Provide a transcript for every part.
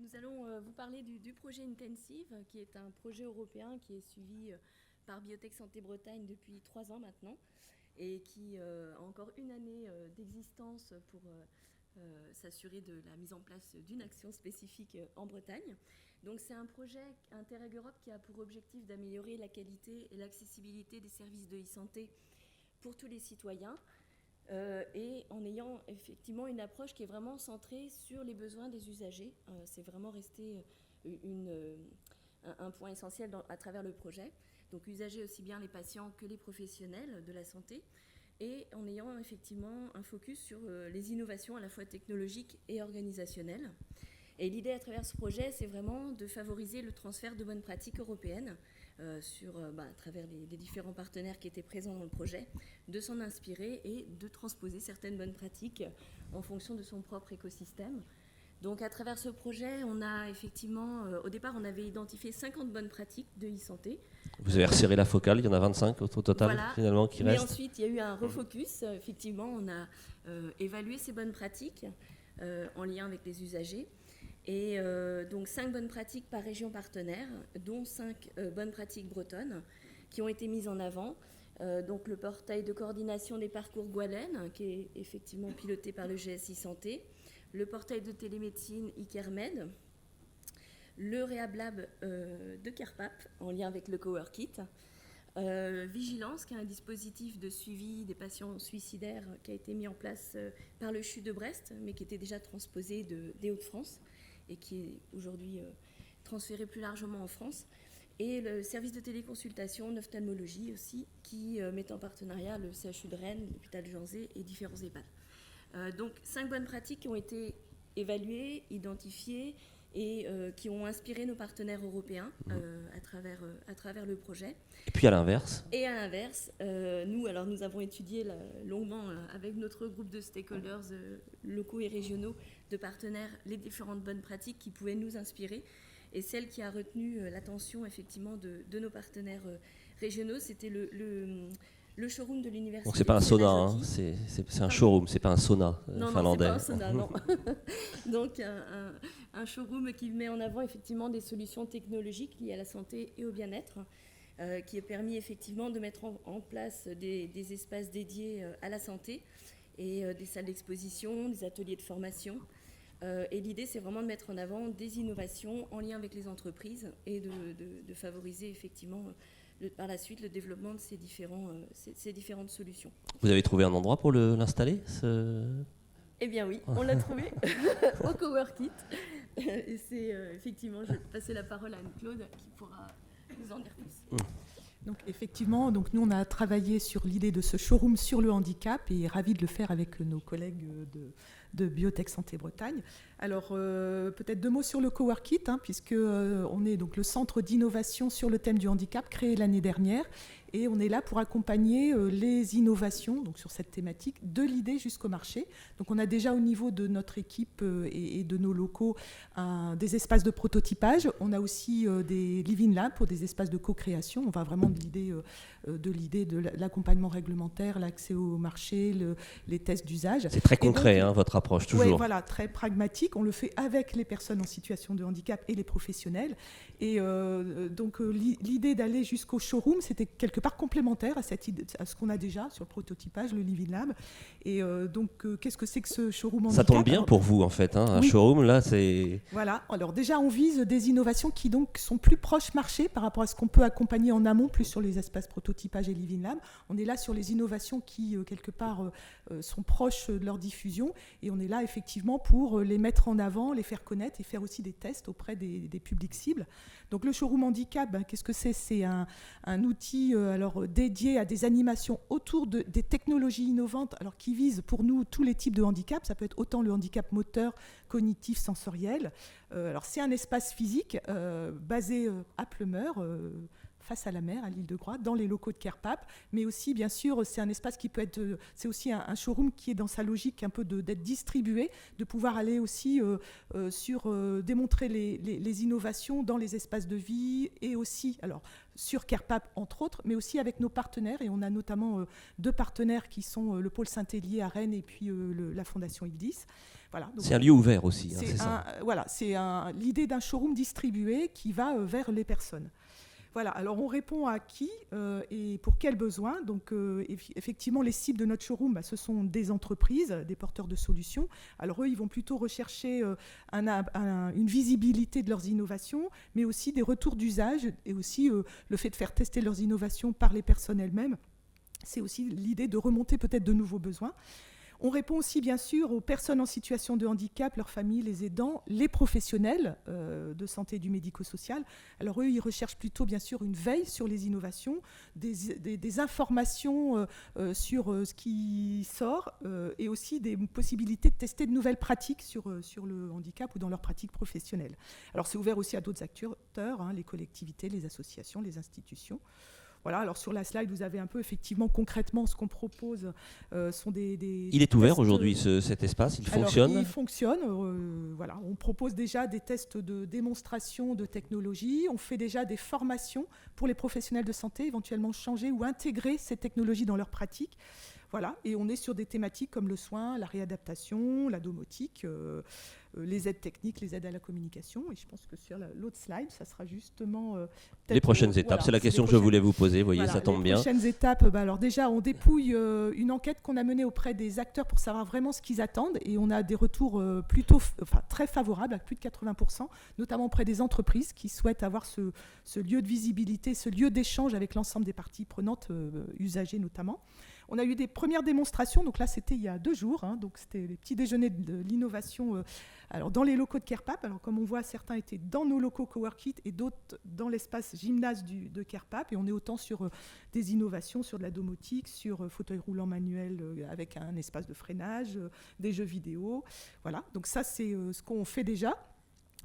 Nous allons vous parler du projet Intensive, qui est un projet européen qui est suivi par Biotech Santé Bretagne depuis 3 ans maintenant et qui a encore une année d'existence pour s'assurer de la mise en place d'une action spécifique en Bretagne. Donc c'est un projet Interreg Europe qui a pour objectif d'améliorer la qualité et l'accessibilité des services de e-santé pour tous les citoyens. Et en ayant effectivement une approche qui est vraiment centrée sur les besoins des usagers. C'est vraiment resté un point essentiel à travers le projet. Donc usagers aussi bien les patients que les professionnels de la santé, et en ayant effectivement un focus sur les innovations à la fois technologiques et organisationnelles. Et l'idée à travers ce projet, c'est vraiment de favoriser le transfert de bonnes pratiques européennes à travers les différents partenaires qui étaient présents dans le projet, de s'en inspirer et de transposer certaines bonnes pratiques en fonction de son propre écosystème. Donc à travers ce projet, on a effectivement, au départ, on avait identifié 50 bonnes pratiques de e-santé. Vous avez resserré la focale, il y en a 25 au total, voilà, finalement qui restent. Mais ensuite, il y a eu un refocus. Effectivement, on a évalué ces bonnes pratiques en lien avec les usagers. Et donc 5 bonnes pratiques par région partenaire, dont 5 bonnes pratiques bretonnes qui ont été mises en avant. Donc le portail de coordination des parcours Goualen, qui est effectivement piloté par le GSI Santé, le portail de télémédecine ICareMed, le Réhablab de CarePap en lien avec le Coworkit, Vigilance, qui est un dispositif de suivi des patients suicidaires qui a été mis en place par le CHU de Brest, mais qui était déjà transposé des Hauts-de-France et qui est aujourd'hui transféré plus largement en France. Et le service de téléconsultation en ophtalmologie aussi, qui met en partenariat le CHU de Rennes, l'hôpital Jean Zay et différents EHPAD. Donc 5 bonnes pratiques qui ont été évaluées, identifiées et qui ont inspiré nos partenaires européens à travers le projet. Et puis à l'inverse nous avons étudié longuement avec notre groupe de stakeholders locaux et régionaux, de partenaires, les différentes bonnes pratiques qui pouvaient nous inspirer. Et celle qui a retenu l'attention effectivement de nos partenaires régionaux, c'était le showroom de l'université. Donc c'est pas un sauna, hein, c'est un showroom, c'est pas un sauna finlandais. Non, c'est pas un sauna, non. Donc un showroom qui met en avant effectivement des solutions technologiques liées à la santé et au bien-être, qui a permis effectivement de mettre en place des espaces dédiés à la santé et des salles d'exposition, des ateliers de formation. Et l'idée, c'est vraiment de mettre en avant des innovations en lien avec les entreprises et de favoriser effectivement par la suite le développement de ces différentes solutions. Vous avez trouvé un endroit pour l'installer Eh bien oui, on l'a trouvé au Coworkit. Et c'est effectivement, je vais passer la parole à Anne-Claude qui pourra nous en dire plus. Donc effectivement, nous on a travaillé sur l'idée de ce showroom sur le handicap et ravis de le faire avec nos collègues de Biotech Santé Bretagne. Alors peut-être 2 mots sur le Coworkit, puisque on est donc le centre d'innovation sur le thème du handicap créé l'année dernière. Et on est là pour accompagner les innovations donc sur cette thématique, de l'idée jusqu'au marché. Donc on a déjà au niveau de notre équipe et de nos locaux des espaces de prototypage. On a aussi des living labs pour des espaces de co-création. On va vraiment de l'idée de l'accompagnement réglementaire, l'accès au marché, les tests d'usage. C'est très concret, votre approche, toujours. Oui, voilà, très pragmatique. On le fait avec les personnes en situation de handicap et les professionnels. Et donc l'idée d'aller jusqu'au showroom, c'était quelque part complémentaire à ce qu'on a déjà sur le prototypage, le Living Lab. Et qu'est-ce que c'est que ce showroom handicap ? Ça tombe bien pour vous, en fait. Un showroom, là, c'est... Voilà. Alors déjà, on vise des innovations qui donc sont plus proches marché par rapport à ce qu'on peut accompagner en amont, plus sur les espaces prototypage et Living Lab. On est là sur les innovations qui, quelque part, sont proches de leur diffusion. Et on est là, effectivement, pour les mettre en avant, les faire connaître et faire aussi des tests auprès des publics cibles. Donc le showroom handicap, qu'est-ce que c'est ? C'est un outil dédié à des animations autour des technologies innovantes qui visent pour nous tous les types de handicap. Ça peut être autant le handicap moteur, cognitif, sensoriel. Alors c'est un espace physique basé à Pleumeur, face à la mer, à l'île de Groix, dans les locaux de Kerpap. Mais aussi, bien sûr, c'est un espace qui peut être... c'est aussi un showroom qui est dans sa logique un peu d'être distribué, de pouvoir aller aussi démontrer les innovations dans les espaces de vie et aussi, alors sur Kerpap entre autres, mais aussi avec nos partenaires. Et on a notamment 2 partenaires qui sont le pôle Saint-Hélier à Rennes et puis la Fondation Ildis. Voilà, c'est un lieu ouvert aussi, c'est ça. Voilà, c'est l'idée d'un showroom distribué qui va vers les personnes. Voilà, alors on répond à qui et pour quels besoins. Donc effectivement, les cibles de notre showroom, ce sont des entreprises, des porteurs de solutions. Alors eux, ils vont plutôt rechercher une visibilité de leurs innovations, mais aussi des retours d'usage et aussi le fait de faire tester leurs innovations par les personnes elles-mêmes. C'est aussi l'idée de remonter peut-être de nouveaux besoins. On répond aussi bien sûr aux personnes en situation de handicap, leurs familles, les aidants, les professionnels de santé et du médico-social. Alors eux, ils recherchent plutôt bien sûr une veille sur les innovations, des informations sur ce qui sort et aussi des possibilités de tester de nouvelles pratiques sur le handicap ou dans leurs pratiques professionnelles. Alors c'est ouvert aussi à d'autres acteurs, les collectivités, les associations, les institutions. Voilà, alors sur la slide, vous avez un peu effectivement concrètement ce qu'on propose. Sont il est ouvert aujourd'hui cet espace, il fonctionne? Alors, il fonctionne, voilà. On propose déjà des tests de démonstration de technologies, on fait déjà des formations pour les professionnels de santé, éventuellement changer ou intégrer ces technologies dans leur pratique. Voilà, et on est sur des thématiques comme le soin, la réadaptation, la domotique, les aides techniques, les aides à la communication. Et je pense que sur l'autre slide, ça sera justement... les prochaines étapes, voilà, c'est la question que je voulais vous poser, vous voyez, voilà, ça tombe bien. Les prochaines étapes, alors déjà, on dépouille une enquête qu'on a menée auprès des acteurs pour savoir vraiment ce qu'ils attendent. Et on a des retours très favorables, à plus de 80%, notamment auprès des entreprises qui souhaitent avoir ce lieu de visibilité, ce lieu d'échange avec l'ensemble des parties prenantes, usagers notamment. On a eu des premières démonstrations, donc là c'était il y a 2 jours, donc c'était les petits déjeuners de l'innovation alors dans les locaux de Kerpap. Alors comme on voit, certains étaient dans nos locaux Coworkit et d'autres dans l'espace gymnase de Kerpap, et on est autant sur des innovations, sur de la domotique, sur fauteuil roulant manuel avec un espace de freinage, des jeux vidéo. Voilà, donc ça c'est ce qu'on fait déjà.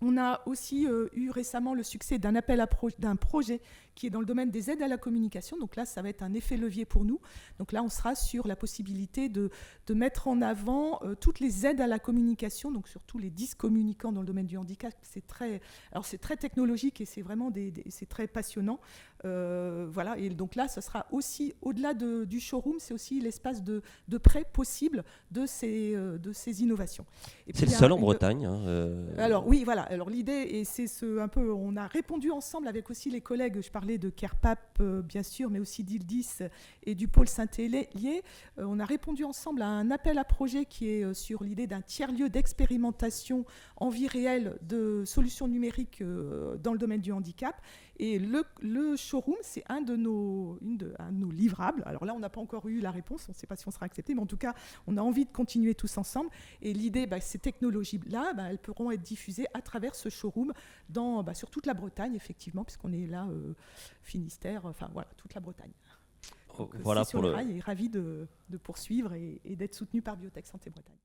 On a aussi eu récemment le succès d'un appel d'un projet qui est dans le domaine des aides à la communication. Donc là, ça va être un effet levier pour nous. Donc là, on sera sur la possibilité de mettre en avant toutes les aides à la communication, donc surtout les 10 communicants dans le domaine du handicap. C'est très technologique et c'est vraiment c'est très passionnant. Voilà. Et donc là, ce sera aussi, au-delà du showroom, c'est aussi l'espace de prêt possible de ces innovations. Et c'est le seul en Bretagne. Alors oui, voilà. Alors l'idée, et c'est on a répondu ensemble avec aussi les collègues, je parlais de Kerpap bien sûr, mais aussi d'Ildis et du pôle Saint-Hélier. On a répondu ensemble à un appel à projet qui est sur l'idée d'un tiers-lieu d'expérimentation en vie réelle de solutions numériques dans le domaine du handicap. Et le showroom, c'est un de nos livrables. Alors là, on n'a pas encore eu la réponse, on ne sait pas si on sera accepté, mais en tout cas, on a envie de continuer tous ensemble. Et l'idée, ces technologies-là, elles pourront être diffusées à travers ce showroom sur toute la Bretagne, effectivement, puisqu'on est là, Finistère, enfin voilà, toute la Bretagne. Donc, voilà c'est sur le rail, et ravi de poursuivre et d'être soutenu par Biotech Santé Bretagne.